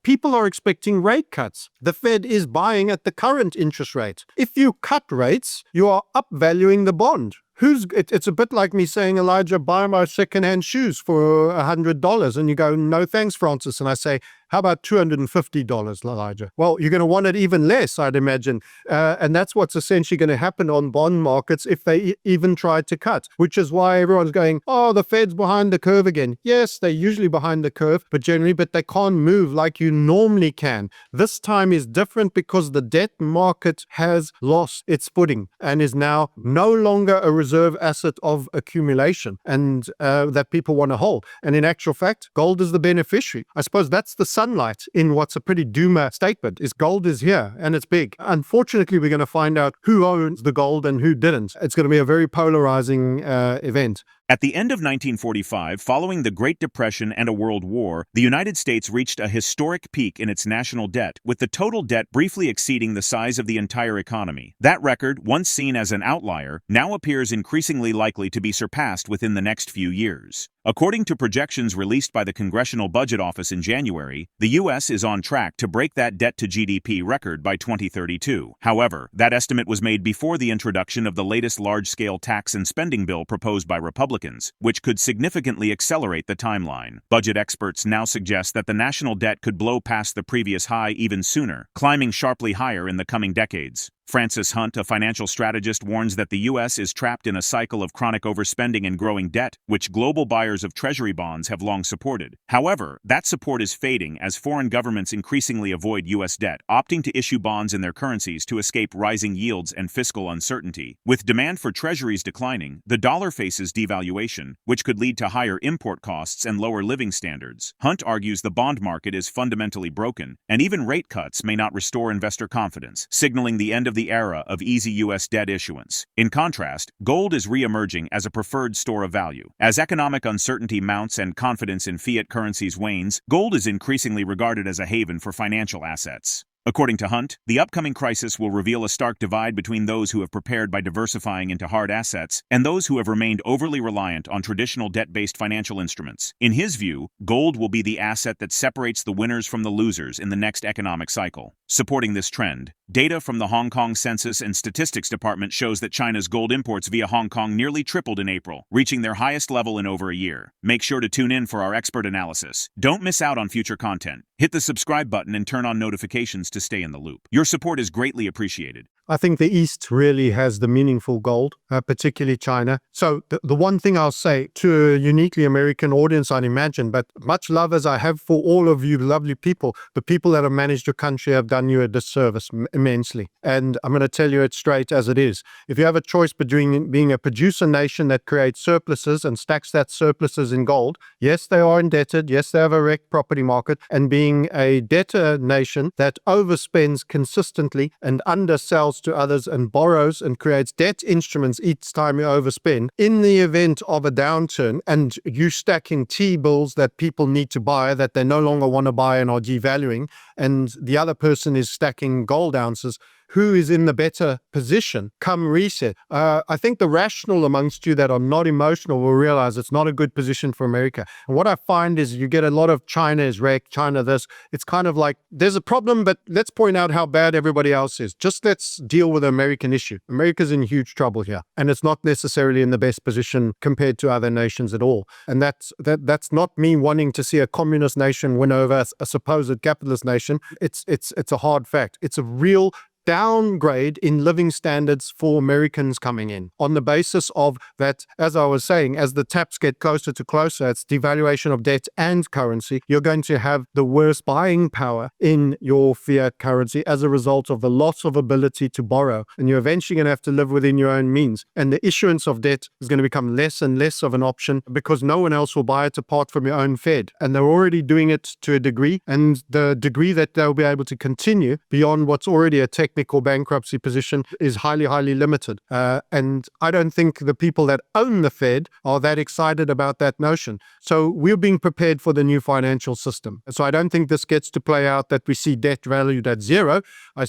people are expecting rate cuts. The Fed is buying at the current interest rate. If you cut rates, you are upvaluing the bond. It's a bit like me saying, Elijah, buy my secondhand shoes for $100. And you go, no, thanks, Francis. And I say, how about $250, Elijah? Well, you're going to want it even less, I'd imagine. And that's what's essentially going to happen on bond markets if they even try to cut, which is why everyone's going, oh, the Fed's behind the curve again. Yes, they're usually behind the curve, but they can't move like you normally can. This time is different because the debt market has lost its footing and is now no longer a reserve asset of accumulation and that people want to hold. And in actual fact, gold is the beneficiary. I suppose that's the sunlight in what's a pretty doomer statement, is gold is here and it's big. Unfortunately, we're going to find out who owns the gold and who didn't. It's going to be a very polarizing event. At the end of 1945, following the Great Depression and a world war, the United States reached a historic peak in its national debt, with the total debt briefly exceeding the size of the entire economy. That record, once seen as an outlier, now appears increasingly likely to be surpassed within the next few years. According to projections released by the Congressional Budget Office in January, the U.S. is on track to break that debt-to-GDP record by 2032. However, that estimate was made before the introduction of the latest large-scale tax and spending bill proposed by Republicans, which could significantly accelerate the timeline. Budget experts now suggest that the national debt could blow past the previous high even sooner, climbing sharply higher in the coming decades. FrancisHunt, a financial strategist, warns that the U.S. is trapped in a cycle of chronic overspending and growing debt, which global buyers of treasury bonds have long supported. However, that support is fading as foreign governments increasingly avoid U.S. debt, opting to issue bonds in their currencies to escape rising yields and fiscal uncertainty. With demand for treasuries declining, the dollar faces devaluation, which could lead to higher import costs and lower living standards. Hunt argues the bond market is fundamentally broken, and even rate cuts may not restore investor confidence, signaling the end of the era of easy U.S. debt issuance. In contrast, gold is re-emerging as a preferred store of value. As economic uncertainty mounts and confidence in fiat currencies wanes, gold is increasingly regarded as a haven for financial assets. According to Hunt, the upcoming crisis will reveal a stark divide between those who have prepared by diversifying into hard assets and those who have remained overly reliant on traditional debt-based financial instruments. In his view, gold will be the asset that separates the winners from the losers in the next economic cycle. Supporting this trend, data from the Hong Kong Census and Statistics Department shows that China's gold imports via Hong Kong nearly tripled in April, reaching their highest level in over a year. Make sure to tune in for our expert analysis. Don't miss out on future content. Hit the subscribe button and turn on notifications to stay in the loop. Your support is greatly appreciated. I think the East really has the meaningful gold, particularly China. So the one thing I'll say to a uniquely American audience, I'd imagine, but much love as I have for all of you lovely people, the people that have managed your country have done you a disservice immensely. And I'm going to tell you it straight as it is. If you have a choice between being a producer nation that creates surpluses and stacks that surpluses in gold, yes, they are indebted, yes, they have a wrecked property market, and being a debtor nation that overspends consistently and undersells to others and borrows and creates debt instruments each time you overspend, in the event of a downturn and you stacking T-bills that people need to buy that they no longer want to buy and are devaluing, and the other person is stacking gold ounces, who is in the better position come reset? I think the rational amongst you that are not emotional will realize it's not a good position for America. And what I find is you get a lot of China is wrecked, China this. It's kind of like there's a problem, but let's point out how bad everybody else is. Just let's deal with the American issue. America's in huge trouble here, and it's not necessarily in the best position compared to other nations at all. And that's not me wanting to see a communist nation win over a supposed capitalist nation. It's a hard fact. It's a real downgrade in living standards for Americans coming in on the basis of that, as I was saying, as the taps get closer to closer, it's devaluation of debt and currency. You're going to have the worst buying power in your fiat currency as a result of the loss of ability to borrow. And you're eventually going to have to live within your own means. And the issuance of debt is going to become less and less of an option because no one else will buy it apart from your own Fed. And they're already doing it to a degree. And the degree that they'll be able to continue beyond what's already a tech technical bankruptcy position is highly, highly limited. And I don't think the people that own the Fed are that excited about that notion. So we're being prepared for the new financial system. So I don't think this gets to play out that we see debt valued at zero.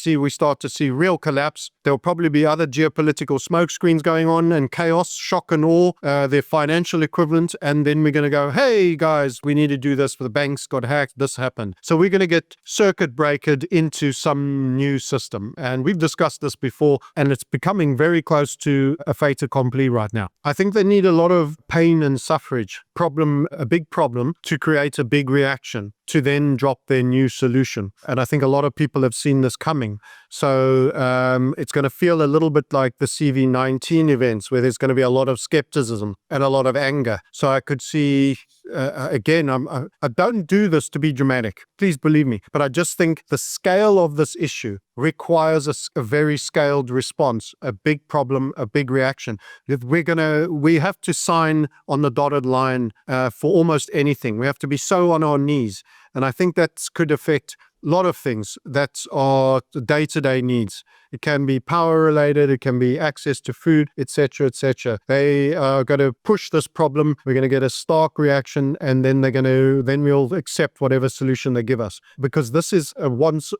We start to see real collapse. There'll probably be other geopolitical smokescreens going on and chaos, shock and awe, their financial equivalent. And then we're going to go, hey guys, we need to do this for the banks got hacked. This happened. So we're going to get circuit breakered into some new system. And we've discussed this before, and it's becoming very close to a fait accompli right now. I think they need a lot of pain and suffrage, a big problem, to create a big reaction, to then drop their new solution. And I think a lot of people have seen this coming. So it's going to feel a little bit like the CV19 events, where there's going to be a lot of skepticism and a lot of anger. So I could see, again, I don't do this to be dramatic, please believe me, but I just think the scale of this issue requires a very scaled response, a big problem, a big reaction. We have to sign on the dotted line for almost anything. We have to be so on our knees. And I think that could affect a lot of things that are the day-to-day needs. It can be power related, it can be access to food, etc., etc. They are going to push this problem. We're going to get a stark reaction, and then we'll accept whatever solution they give us. Because this is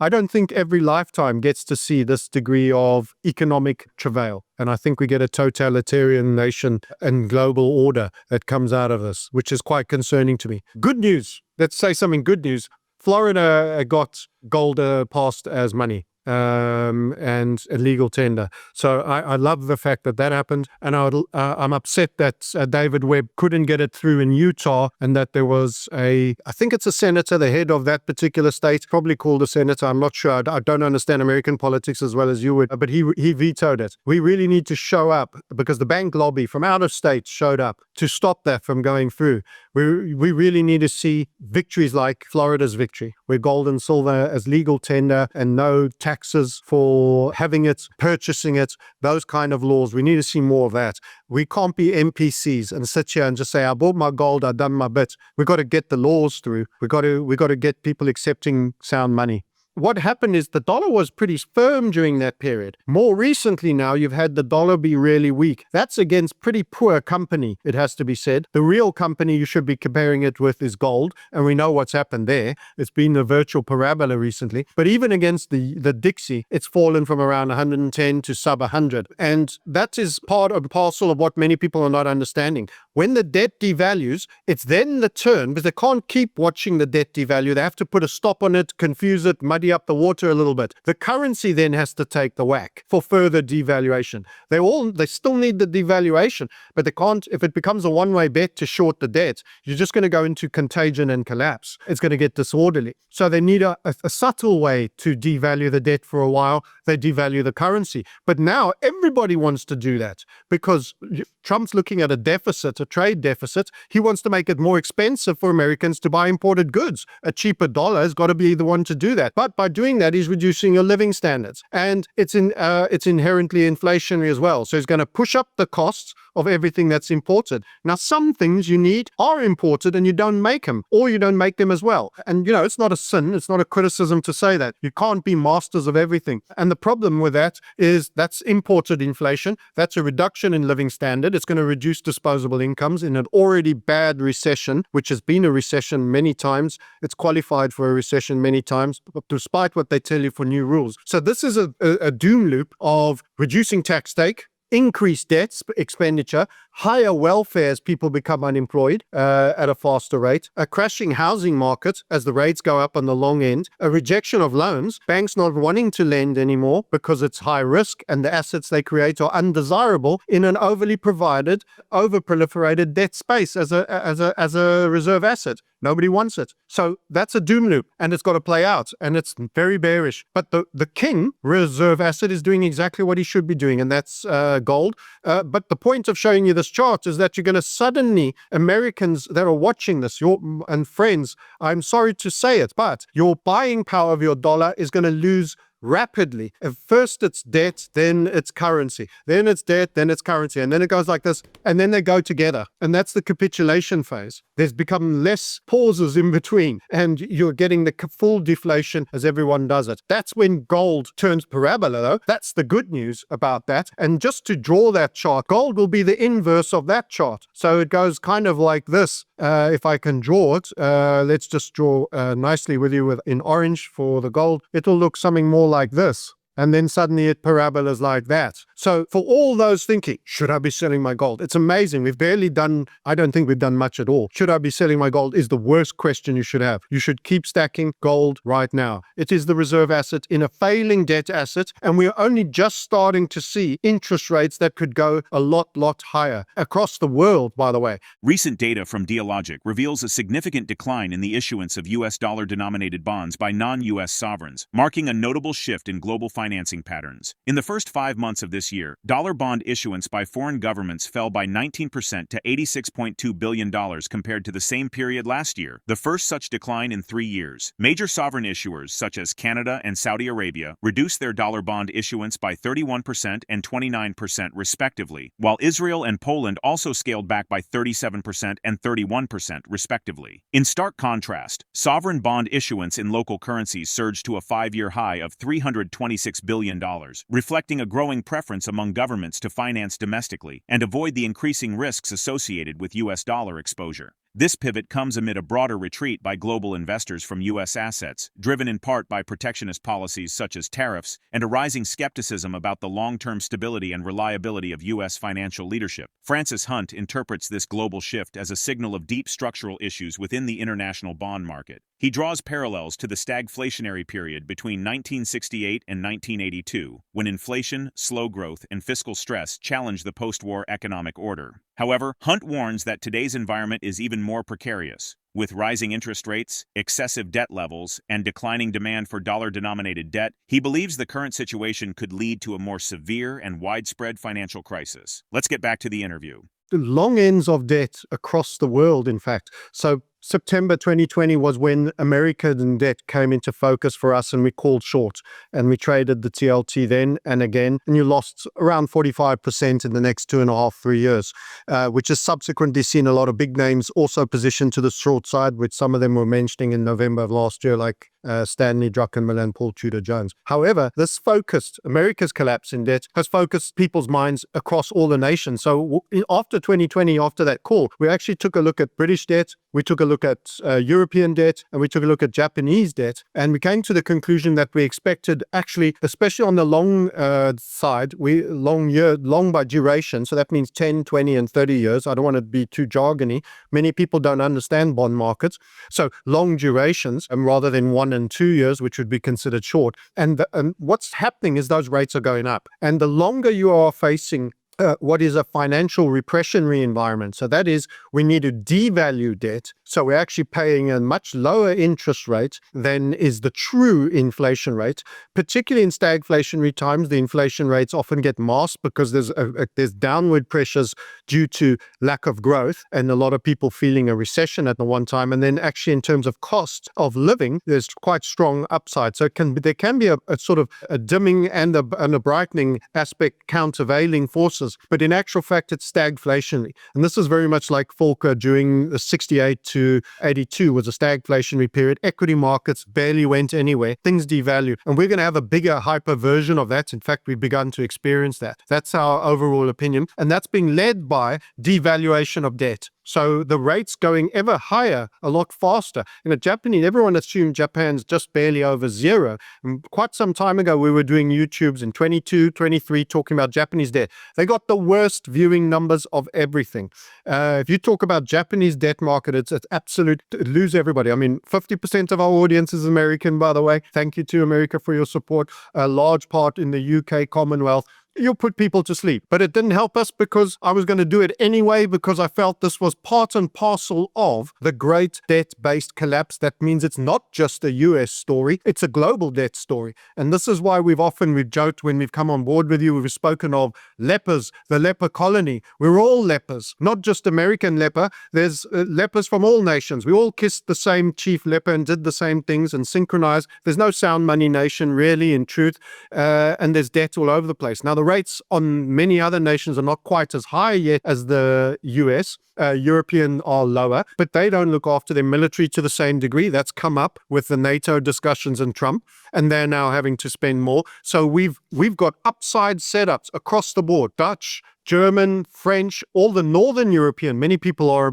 I don't think every lifetime gets to see this degree of economic travail. And I think we get a totalitarian nation and global order that comes out of this, which is quite concerning to me. Good news. Let's say something good news. Florida got gold passed as money and a legal tender. So I love the fact that happened. And I'm upset that David Webb couldn't get it through in Utah, and that there was I think it's a senator, the head of that particular state, probably called a senator. I'm not sure. I don't understand American politics as well as you would, but he vetoed it. We really need to show up, because the bank lobby from out of state showed up to stop that from going through. We really need to see victories like Florida's victory, where gold and silver as legal tender and no taxes for having it, purchasing it, those kind of laws. We need to see more of that. We can't be NPCs and sit here and just say, I bought my gold, I've done my bit. We've got to get the laws through. We've got to get people accepting sound money. What happened is the dollar was pretty firm during that period. More recently now, you've had the dollar be really weak. That's against pretty poor company, it has to be said. The real company you should be comparing it with is gold, and we know what's happened there. It's been a virtual parabola recently. But even against the Dixie, it's fallen from around 110 to sub 100. And that is part and parcel of what many people are not understanding. When the debt devalues, it's then the turn, because they can't keep watching the debt devalue. They have to put a stop on it, confuse it, muddy up the water a little bit. The currency then has to take the whack for further devaluation. They still need the devaluation, but they can't. If it becomes a one-way bet to short the debt, you're just going to go into contagion and collapse. It's going to get disorderly. So they need a subtle way to devalue the debt for a while. They devalue the currency. But now everybody wants to do that, because Trump's looking at a deficit, a trade deficit. He wants to make it more expensive for Americans to buy imported goods. A cheaper dollar has got to be the one to do that. But by doing that, he's reducing your living standards. And it's inherently inflationary as well. So he's going to push up the costs of everything that's imported. Now, some things you need are imported and you don't make them, or you don't make them as well. And, it's not a sin. It's not a criticism to say that. You can't be masters of everything. And the problem with that is that's imported inflation. That's a reduction in living standard. It's going to reduce disposable incomes in an already bad recession, which has been a recession many times. It's qualified for a recession many times, despite what they tell you for new rules. So this is a doom loop of reducing tax take, increased debt expenditure, higher welfare as people become unemployed at a faster rate, a crashing housing market as the rates go up on the long end, a rejection of loans, banks not wanting to lend anymore because it's high risk and the assets they create are undesirable in an overly provided, over-proliferated debt space as a reserve asset. Nobody wants it. So that's a doom loop, and it's got to play out, and it's very bearish. But the king reserve asset is doing exactly what he should be doing, and that's gold. But the point of showing you this chart is that you're going to suddenly, Americans that are watching this, and friends, I'm sorry to say it, but your buying power of your dollar is going to lose rapidly. At first it's debt, then it's currency, then it's debt, then it's currency, and then it goes like this, and then they go together. And that's the capitulation phase. There's become less pauses in between, and you're getting the full deflation as everyone does it. That's when gold turns parabola, though. That's the good news about that. And just to draw that chart, gold will be the inverse of that chart. So it goes kind of like this. If I can draw it, let's just draw nicely with you in orange for the gold. It'll look something more like this. And then suddenly it parabolas like that. So for all those thinking, should I be selling my gold? It's amazing. I don't think we've done much at all. Should I be selling my gold is the worst question you should have. You should keep stacking gold right now. It is the reserve asset in a failing debt asset. And we're only just starting to see interest rates that could go a lot higher across the world, by the way. Recent data from Dealogic reveals a significant decline in the issuance of U.S. dollar-denominated bonds by non-U.S. sovereigns, marking a notable shift in global financing patterns. In the first 5 months of this year, dollar bond issuance by foreign governments fell by 19% to $86.2 billion compared to the same period last year, the first such decline in 3 years. Major sovereign issuers such as Canada and Saudi Arabia reduced their dollar bond issuance by 31% and 29% respectively, while Israel and Poland also scaled back by 37% and 31% respectively. In stark contrast, sovereign bond issuance in local currencies surged to a 5-year high of $326 billion, reflecting a growing preference among governments to finance domestically and avoid the increasing risks associated with U.S. dollar exposure. This pivot comes amid a broader retreat by global investors from U.S. assets, driven in part by protectionist policies such as tariffs and a rising skepticism about the long-term stability and reliability of U.S. financial leadership. FrancisHunt interprets this global shift as a signal of deep structural issues within the international bond market. He draws parallels to the stagflationary period between 1968 and 1982, when inflation, slow growth, and fiscal stress challenged the post-war economic order. However, Hunt warns that today's environment is even more precarious. With rising interest rates, excessive debt levels, and declining demand for dollar-denominated debt, he believes the current situation could lead to a more severe and widespread financial crisis. Let's get back to the interview. The long ends of debt across the world, in fact. So September 2020 was when American debt came into focus for us, and we called short and we traded the TLT then and again, and you lost around 45% in the next 2.5, 3 years, which has subsequently seen a lot of big names also positioned to the short side, which some of them were mentioning in November of last year, like Stanley Druckenmiller and Paul Tudor Jones. However, this focused, America's collapse in debt has focused people's minds across all the nations. So after 2020, after that call, we actually took a look at British debt, we took a look at European debt, and we took a look at Japanese debt, and we came to the conclusion that we expected, actually, especially on the long side, long by duration, so that means 10, 20, and 30 years. I don't want to be too jargony. Many people don't understand bond markets. So long durations, rather than 1 and 2 years, which would be considered short. And what's happening is those rates are going up. And the longer you are facing what is a financial repressionary environment. So that is, we need to devalue debt. So we're actually paying a much lower interest rate than is the true inflation rate. Particularly in stagflationary times, the inflation rates often get masked because there's downward pressures due to lack of growth and a lot of people feeling a recession at the one time. And then actually in terms of cost of living, there's quite strong upside. So there can be a sort of a dimming and a brightening aspect, countervailing forces. But in actual fact, it's stagflationary. And this is very much like Volcker during the 68 to 82 was a stagflationary period. Equity markets barely went anywhere. Things devalue. And we're going to have a bigger hyper version of that. In fact, we've begun to experience that. That's our overall opinion. And that's being led by devaluation of debt. So the rates going ever higher, a lot faster. In the Japanese, everyone assumed Japan's just barely over zero. And quite some time ago, we were doing YouTubes in 22, 23, talking about Japanese debt. They got the worst viewing numbers of everything. If you talk about Japanese debt market, it's absolute, lose everybody. I mean, 50% of our audience is American, by the way. Thank you to America for your support. A large part in the UK, Commonwealth. you'll put people to sleep. But it didn't help us because I was going to do it anyway because I felt this was part and parcel of the great debt-based collapse. That means it's not just a US story, it's a global debt story. And this is why we've joked when we've come on board with you, we've spoken of lepers, the leper colony. We're all lepers, not just American leper. There's lepers from all nations. We all kissed the same chief leper and did the same things and synchronized. There's no sound money nation, really, in truth. And there's debt all over the place. Now, the rates on many other nations are not quite as high yet as the US. European are lower, but they don't look after their military to the same degree. That's come up with the NATO discussions and Trump, and they're now having to spend more. So we've got upside setups across the board. Dutch, German, French, all the Northern European. Many people are a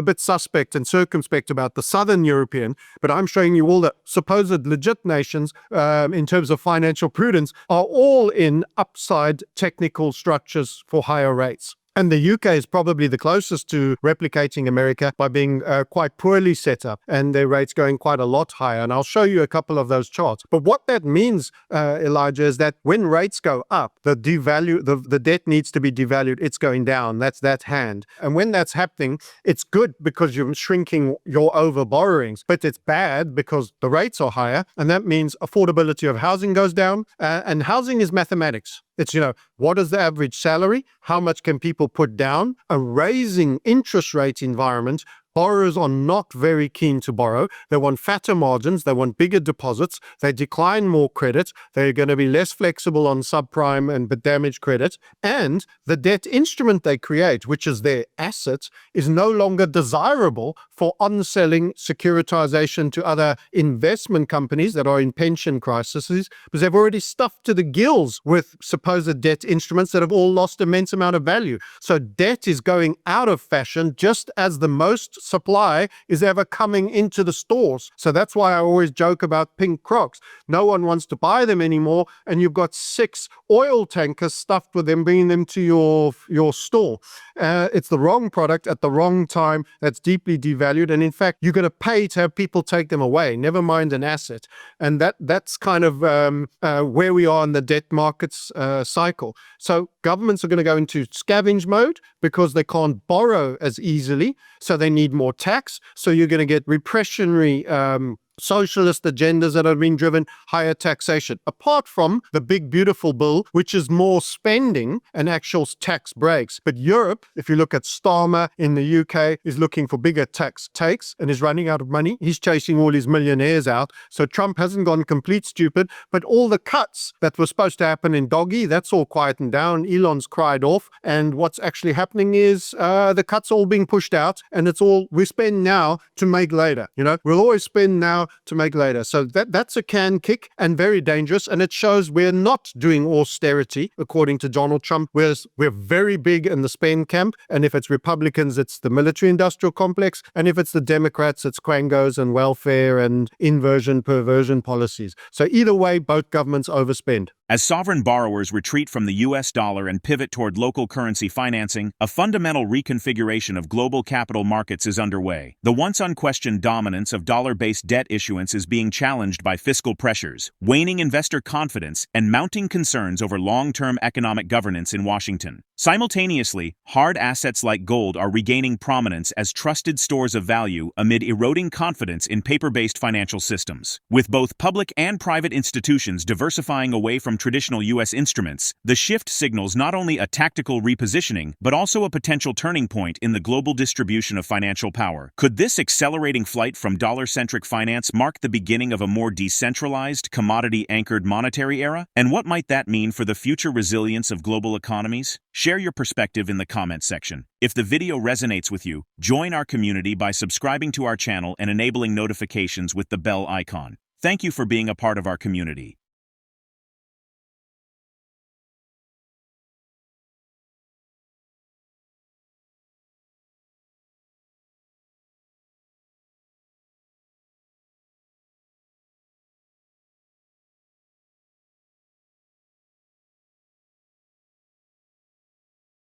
bit suspect and circumspect about the Southern European, but I'm showing you all the supposed legit nations in terms of financial prudence are all in upside technical structures for higher rates. And the UK is probably the closest to replicating America by being quite poorly set up and their rates going quite a lot higher. And I'll show you a couple of those charts. But what that means, Elijah, is that when rates go up, the debt needs to be devalued. It's going down. That's that hand. And when that's happening, it's good because you're shrinking your over borrowings, but it's bad because the rates are higher. And that means affordability of housing goes down. And housing is mathematics. It's, what is the average salary? How much can people put down? A raising interest rate environment, borrowers are not very keen to borrow. They want fatter margins. They want bigger deposits. They decline more credit. They're going to be less flexible on subprime and damaged credit. And the debt instrument they create, which is their asset, is no longer desirable for on-selling securitization to other investment companies that are in pension crises because they've already stuffed to the gills with supposed debt instruments that have all lost immense amount of value. So debt is going out of fashion just as the most supply is ever coming into the stores. So that's why I always joke about pink Crocs. No one wants to buy them anymore, and you've got 6 oil tankers stuffed with them, bringing them to your store. It's the wrong product at the wrong time. That's deeply devalued, and in fact, you're going to pay to have people take them away, never mind an asset. And that's kind of where we are in the debt markets cycle. So governments are going to go into scavenge mode because they can't borrow as easily, so they need more tax. So you're going to get repressionary socialist agendas that are being driven, higher taxation, apart from the big beautiful bill, which is more spending and actual tax breaks. But Europe, if you look at Starmer in the UK, is looking for bigger tax takes and is running out of money. He's chasing all his millionaires out. So Trump hasn't gone complete stupid, but all the cuts that were supposed to happen in doggy, that's all quietened down. Elon's cried off. And what's actually happening is the cuts all being pushed out, and it's all we spend now to make later. We'll always spend now to make later. So that's a can kick and very dangerous. And it shows we're not doing austerity, according to Donald Trump. We're very big in the spend camp. And if it's Republicans, it's the military-industrial complex. And if it's the Democrats, it's quangos and welfare and inversion, perversion policies. So either way, both governments overspend. As sovereign borrowers retreat from the US dollar and pivot toward local currency financing, a fundamental reconfiguration of global capital markets is underway. The once unquestioned dominance of dollar-based debt issuance is being challenged by fiscal pressures, waning investor confidence, and mounting concerns over long-term economic governance in Washington. Simultaneously, hard assets like gold are regaining prominence as trusted stores of value amid eroding confidence in paper-based financial systems. With both public and private institutions diversifying away from traditional U.S. instruments, the shift signals not only a tactical repositioning, but also a potential turning point in the global distribution of financial power. Could this accelerating flight from dollar-centric finance mark the beginning of a more decentralized, commodity-anchored monetary era? And what might that mean for the future resilience of global economies? Share your perspective in the comments section. If the video resonates with you, join our community by subscribing to our channel and enabling notifications with the bell icon. Thank you for being a part of our community.